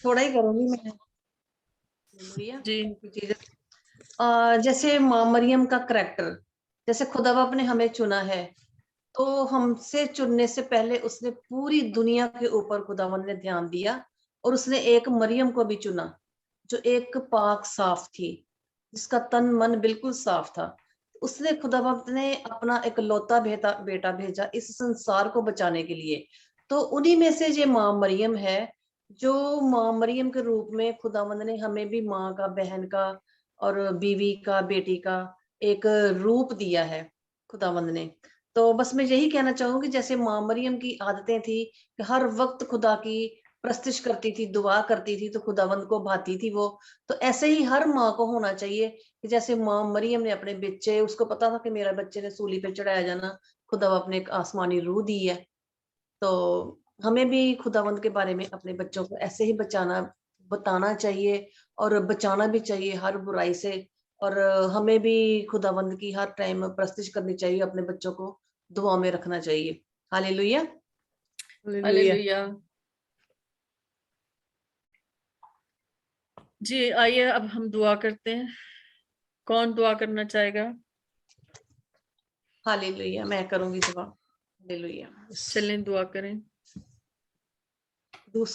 थोड़ा ही करूंगी मैं। जी जैसे माँ मरियम का करैक्टर, जैसे खुदा ने हमें चुना है, तो हमसे चुनने से पहले उसने पूरी दुनिया के ऊपर खुदावंद ने ध्यान दिया, और उसने एक मरियम को भी चुना जो एक पाक साफ थी, जिसका तन मन बिल्कुल साफ था। उसने खुदावंद ने अपना एक लौता बेटा भेजा इस संसार को बचाने के लिए। तो उन्हीं में से ये माँ मरियम है, जो माँ मरियम के रूप में खुदावंद ने हमें भी माँ का, बहन का और बीवी का, बेटी का एक रूप दिया है खुदावंद ने। तो बस मैं यही कहना चाहूंगी, जैसे माँ मरियम की आदतें थी कि हर वक्त खुदा की प्रस्तिश करती थी, दुआ करती थी, तो खुदावंद को भाती थी वो। तो ऐसे ही हर माँ को होना चाहिए कि जैसे माँ मरियम ने अपने बच्चे, उसको पता था कि मेरा बच्चे ने सूली पे चढ़ाया जाना, खुदा अपने एक आसमानी रूह दी है। तो हमें भी खुदावंद के बारे में अपने बच्चों को ऐसे ही बताना चाहिए, और बचाना भी चाहिए हर बुराई से। और हमें भी खुदावंद की हर टाइम प्रस्तिश करनी चाहिए, अपने बच्चों को दुआ में रखना चाहिए। हालेलुया। हालेलुया। जी आइए अब हम दुआ करते हैं। कौन दुआ करना चाहेगा? हालेलुया, मैं करूंगी दुआ। हालेलुया। चलें दुआ करें।